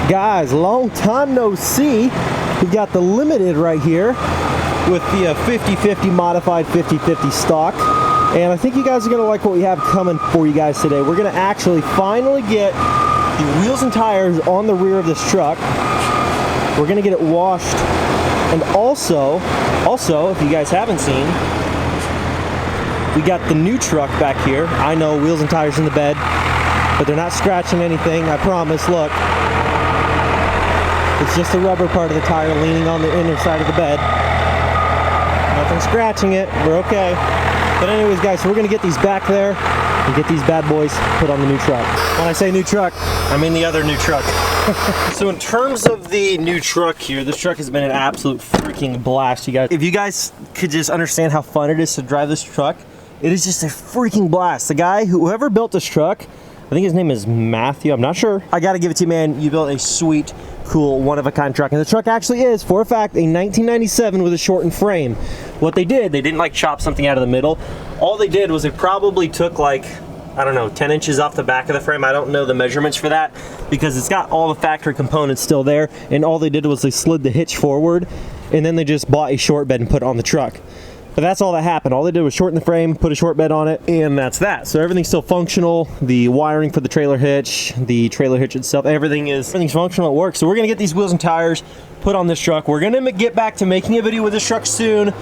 Guys, long time no see. We've got the Limited right here with the 50/50 modified 50/50 stock. And I think you guys are going to like what we have coming for you guys today. We're going to actually finally get the wheels and tires on the rear of this truck. We're going to get it washed. And also, if you guys haven't seen, we got the new truck back here. I know, wheels and tires in the bed, but they're not scratching anything, I promise. Look. It's just the rubber part of the tire leaning on the inner side of the bed. Nothing scratching it. We're okay. But anyways, guys, so we're going to get these back there and get these bad boys put on the new truck. When I say new truck, I mean the other new truck. So in terms of the new truck here, this truck has been an absolute freaking blast, you guys. If you guys could just understand how fun it is to drive this truck, it is just a freaking blast. The guy, whoever built this truck, I think his name is Matthew, I'm not sure. I gotta give it to you, man. You built a sweet, cool, one-of-a-kind truck. And the truck actually is, for a fact, a 1997 with a shortened frame. What they did, they didn't like chop something out of the middle. All they did was they probably took like, I don't know, 10 inches off the back of the frame. I don't know the measurements for that because it's got all the factory components still there. And all they did was they slid the hitch forward and then they just bought a short bed and put it on the truck. But that's all that happened. All they did was shorten the frame, put a short bed on it, and that's that. So everything's still functional. The wiring for the trailer hitch, itself, everything's functional, it works. So we're gonna get these wheels and tires put on this truck. We're gonna get back to making a video with this truck soon.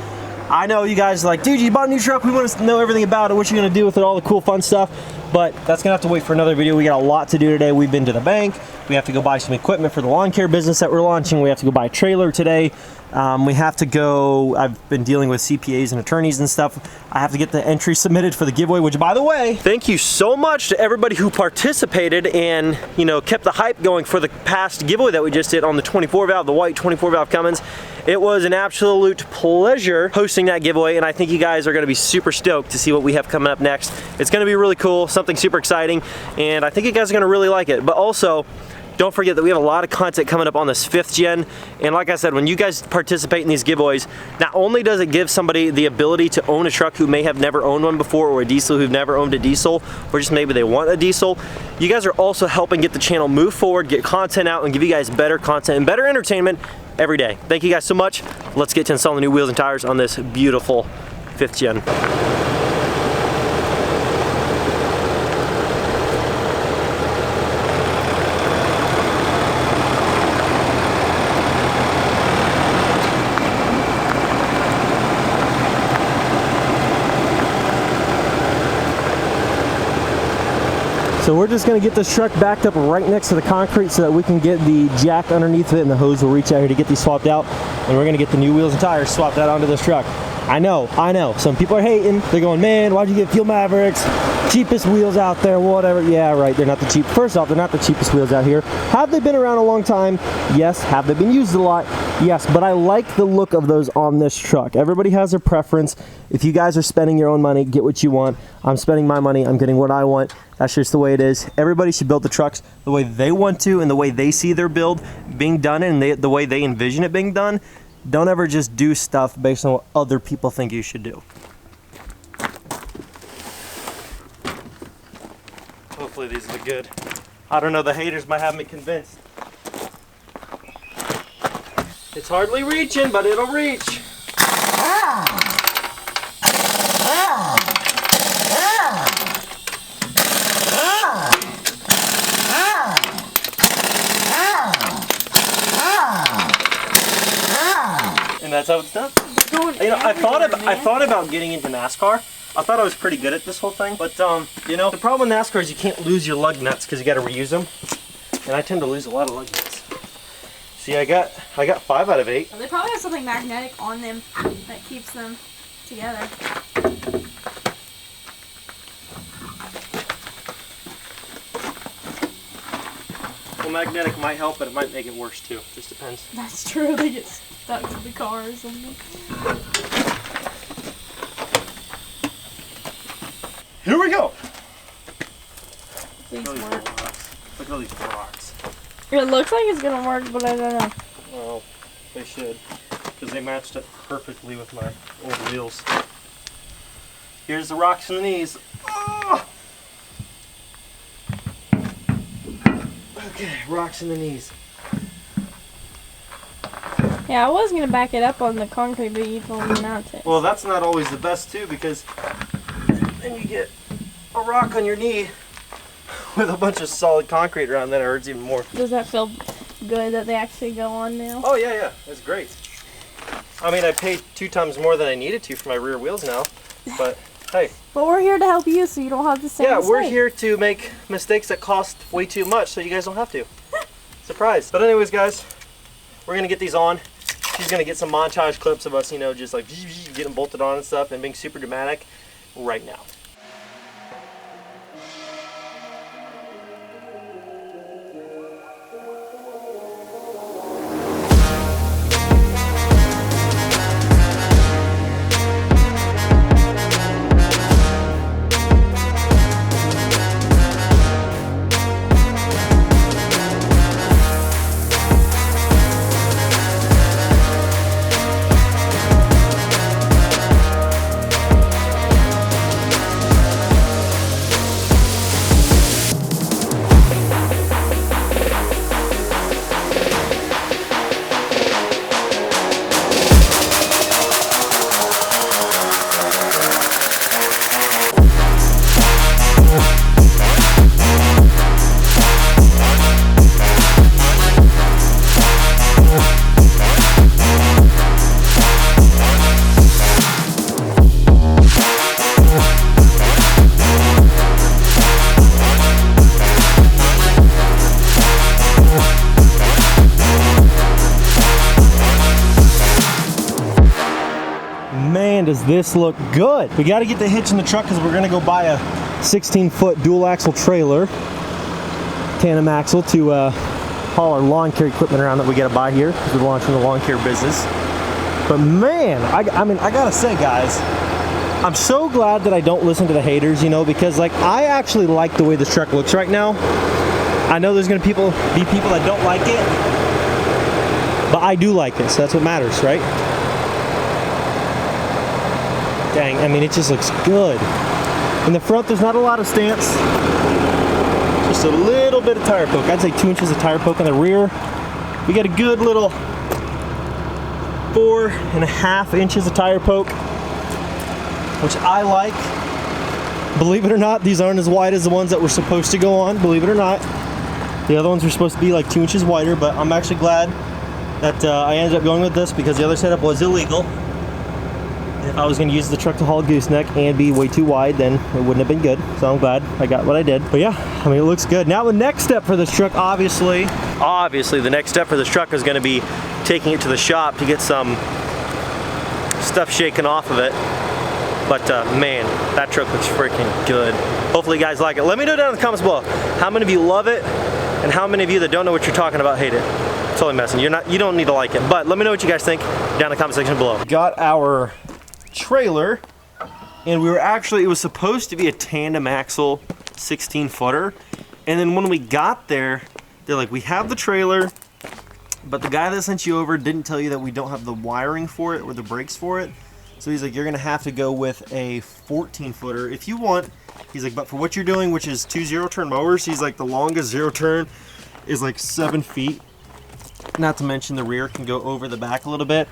I know you guys are like, dude, you bought a new truck, we want to know everything about it, what you're gonna do with it, all the cool fun stuff. But that's gonna have to wait for another video. We got a lot to do today. We've been to the bank. We have to go buy some equipment for the lawn care business that we're launching. We have to go buy a trailer today. We have to go, I've been dealing with CPAs and attorneys and stuff. I have to get the entry submitted for the giveaway, which, by the way, thank you so much to everybody who participated and, you know, kept the hype going for the past giveaway that we just did on the 24 valve, the white 24 valve Cummins. It was an absolute pleasure hosting that giveaway, and I think you guys are gonna be super stoked to see what we have coming up next. It's gonna be really cool, something super exciting, and I think you guys are gonna really like it. But also, don't forget that we have a lot of content coming up on this 5th gen, and like I said, when you guys participate in these giveaways, not only does it give somebody the ability to own a truck who may have never owned one before, or a diesel who've never owned a diesel, or just maybe they want a diesel, you guys are also helping get the channel move forward, get content out, and give you guys better content and better entertainment every day. Thank you guys so much. Let's get to installing the new wheels and tires on this beautiful 5th gen. So we're just gonna get this truck backed up right next to the concrete so that we can get the jack underneath it and the hose will reach out here to get these swapped out. And we're gonna get the new wheels and tires swapped out onto this truck. I know. Some people are hating. They're going, man, why'd you get Fuel Mavericks? Cheapest wheels out there, whatever. Yeah, right, they're not the cheap. First off, they're not the cheapest wheels out here. Have they been around a long time? Yes. Have they been used a lot? Yes, but I like the look of those on this truck. Everybody has their preference. If you guys are spending your own money, get what you want. I'm spending my money, I'm getting what I want. That's just the way it is. Everybody should build the trucks the way they want to and the way they see their build being done and the way they envision it being done. Don't ever just do stuff based on what other people think you should do. Hopefully these look good. I don't know, the haters might have me convinced. It's hardly reaching, but it'll reach. And that's how it's done. You know, I thought about getting into NASCAR. I thought I was pretty good at this whole thing, but you know, the problem with NASCAR is you can't lose your lug nuts because you got to reuse them, and I tend to lose a lot of lug nuts. See, I got 5 out of 8. They probably have something magnetic on them that keeps them together. Well, magnetic might help, but it might make it worse too. Just depends. That's true. They get stuck to the car or something. Here we go. Please work. Look at all these rocks. It looks like it's gonna work, but I don't know. Well, they should, because they matched up perfectly with my old wheels. Here's the rocks in the knees. Oh! Okay, rocks in the knees. Yeah, I was gonna back it up on the concrete, but you told me not to. Well, that's not always the best too, because then you get a rock on your knee with a bunch of solid concrete around, then it hurts even more. Does that feel good that they actually go on now? Oh yeah, it's great. I mean, I paid 2 times more than I needed to for my rear wheels now, but hey. But we're here to help you so you don't have the same mistake. We're here to make mistakes that cost way too much so you guys don't have to. Surprise. But anyways, guys, we're gonna get these on. She's gonna get some montage clips of us, you know, just like getting bolted on and stuff and being super dramatic right now. Man, does this look good. We got to get the hitch in the truck because we're going to go buy a 16-foot dual axle trailer, tandem axle, to haul our lawn care equipment around that we got to buy here because we're launching the lawn care business. But man, I mean, I got to say, guys, I'm so glad that I don't listen to the haters, you know, because like I actually like the way this truck looks right now. I know there's going to be people that don't like it, but I do like it, so that's what matters, right? Dang, I mean, it just looks good. In the front, there's not a lot of stance. Just a little bit of tire poke. I'd say 2 inches of tire poke on the rear. We got a good little 4.5 inches of tire poke, which I like. Believe it or not, these aren't as wide as the ones that were supposed to go on, believe it or not. The other ones were supposed to be like 2 inches wider, but I'm actually glad that I ended up going with this because the other setup was illegal. If I was going to use the truck to haul a gooseneck and be way too wide, then it wouldn't have been good. So I'm glad I got what I did. But yeah, I mean, it looks good. Now the next step for this truck, obviously the next step for this truck is going to be taking it to the shop to get some stuff shaken off of it. But man, that truck looks freaking good. Hopefully you guys like it. Let me know down in the comments below how many of you love it and how many of you that don't know what you're talking about hate it. Totally messing. You don't need to like it. But let me know what you guys think down in the comment section below. Got our trailer, and it was supposed to be a tandem axle 16-footer, and then when we got there, they're like, we have the trailer, but the guy that sent you over didn't tell you that we don't have the wiring for it or the brakes for it. So he's like, you're gonna have to go with a 14-footer if you want. He's like, but for what you're doing, which is 2 zero-turn mowers, he's like, the longest zero-turn is like 7 feet. Not to mention the rear can go over the back a little bit.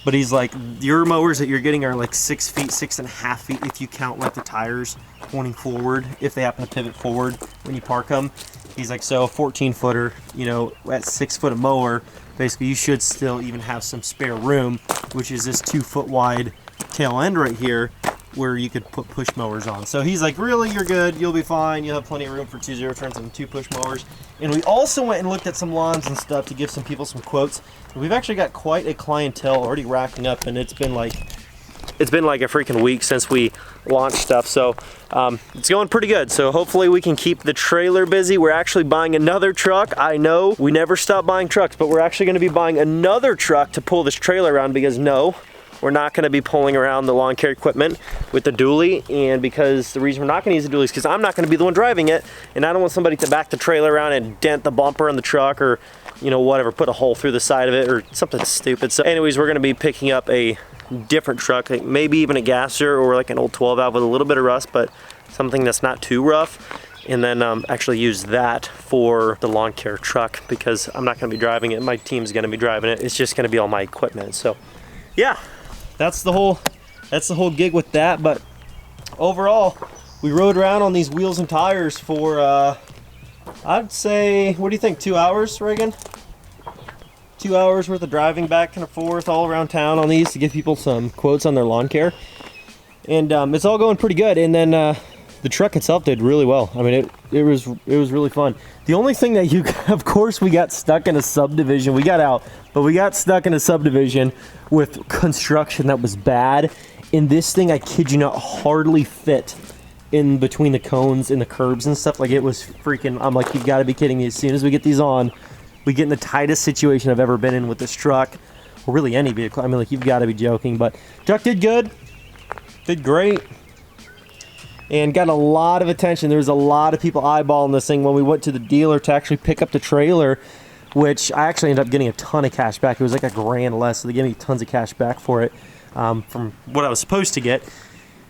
But he's like, your mowers that you're getting are like 6 feet, 6.5 feet if you count like the tires pointing forward, if they happen to pivot forward when you park them. He's like, so a 14-footer, you know, at 6 foot of mower, basically you should still even have some spare room, which is this 2 foot wide tail end right here where you could put push mowers on. So he's like, really, you're good, you'll be fine, you'll have plenty of room for 2 zero-turns and 2 push mowers. And we also went and looked at some lawns and stuff to give some people some quotes. We've actually got quite a clientele already racking up, and it's been like a freaking week since we launched stuff. So it's going pretty good. So hopefully we can keep the trailer busy. We're actually buying another truck. I know we never stop buying trucks, but we're actually going to be buying another truck to pull this trailer around because no, we're not going to be pulling around the lawn care equipment with the dually, and because the reason we're not going to use the dually is because I'm not going to be the one driving it, and I don't want somebody to back the trailer around and dent the bumper on the truck, or you know, whatever, put a hole through the side of it or something stupid. So anyways, we're going to be picking up a different truck, like maybe even a gasser or like an old 12 valve with a little bit of rust, but something that's not too rough. and then actually use that for the lawn care truck, because I'm not going to be driving it. My team's going to be driving it. It's just going to be all my equipment. So yeah, that's the whole gig with that. But overall, we rode around on these wheels and tires for I'd say, what do you think, 2 hours, Reagan? 2 hours worth of driving back and forth all around town on these to give people some quotes on their lawn care. And it's all going pretty good. And then the truck itself did really well. I mean, it was really fun. The only thing that of course, we got stuck in a subdivision. We got out, but we got stuck in a subdivision with construction that was bad. And this thing, I kid you not, hardly fit in between the cones and the curbs and stuff. Like, it was freaking, I'm like, you've got to be kidding me. As soon as we get these on, we get in the tightest situation I've ever been in with this truck, or really any vehicle. I mean, like, you've got to be joking. But truck did good, did great, and got a lot of attention. There was a lot of people eyeballing this thing when we went to the dealer to actually pick up the trailer, which I actually ended up getting a ton of cash back. It was like $1,000 less, so they gave me tons of cash back for it from what I was supposed to get.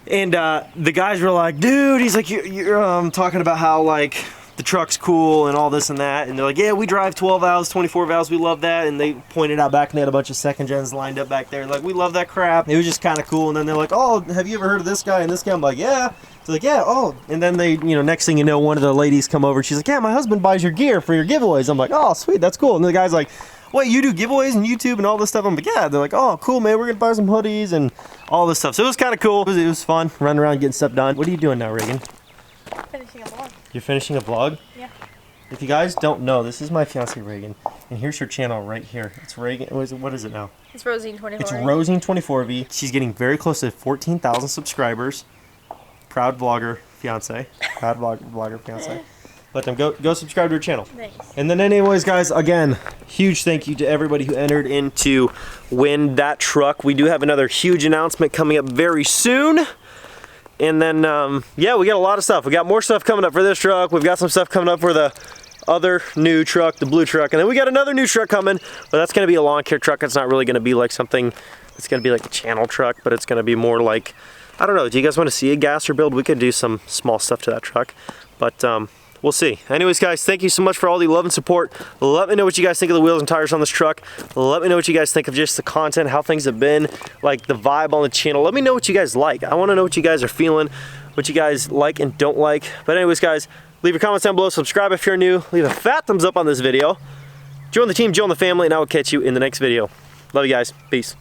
And the guys were like, dude, he's like, you're talking about how, like, the truck's cool and all this and that. And they're like, yeah, we drive 12 valves, 24 valves, we love that. And they pointed out back, and they had a bunch of second gens lined up back there. Like, we love that crap. It was just kind of cool. And then they're like, oh, have you ever heard of this guy and this guy? I'm like, yeah. So like, yeah, oh. And then they, next thing you know, one of the ladies come over. She's like, yeah, my husband buys your gear for your giveaways. I'm like, oh, sweet, that's cool. And the guy's like, wait, you do giveaways on YouTube and all this stuff? I'm like, yeah. They're like, oh, cool, man, we're gonna buy some hoodies and all this stuff. So it was kind of cool. It was fun running around getting stuff done. What are you doing now, Reagan? Finishing a vlog. You're finishing a vlog? Yeah. If you guys don't know, this is my fiance Reagan, and here's her channel right here. It's Reagan. What is it now? It's Rosine24. It's Rosine24V. She's getting very close to 14,000 subscribers. Proud vlogger fiance. Proud vlogger fiance. Let them go subscribe to her channel. Thanks. And then anyways, guys, again, huge thank you to everybody who entered in to win that truck. We do have another huge announcement coming up very soon. And then, yeah, we got a lot of stuff. We got more stuff coming up for this truck. We've got some stuff coming up for the other new truck, the blue truck. And then we got another new truck coming, but that's going to be a lawn care truck. It's not really going to be like something, it's going to be like a channel truck, but it's going to be more like, I don't know. Do you guys want to see a gasser build? We could do some small stuff to that truck, but we'll see. Anyways, guys, thank you so much for all the love and support. Let me know what you guys think of the wheels and tires on this truck. Let me know what you guys think of just the content, how things have been, like the vibe on the channel. Let me know what you guys like. I want to know what you guys are feeling, what you guys like and don't like. But anyways, guys, leave your comments down below. Subscribe if you're new. Leave a fat thumbs up on this video. Join the team, join the family, and I will catch you in the next video. Love you guys. Peace.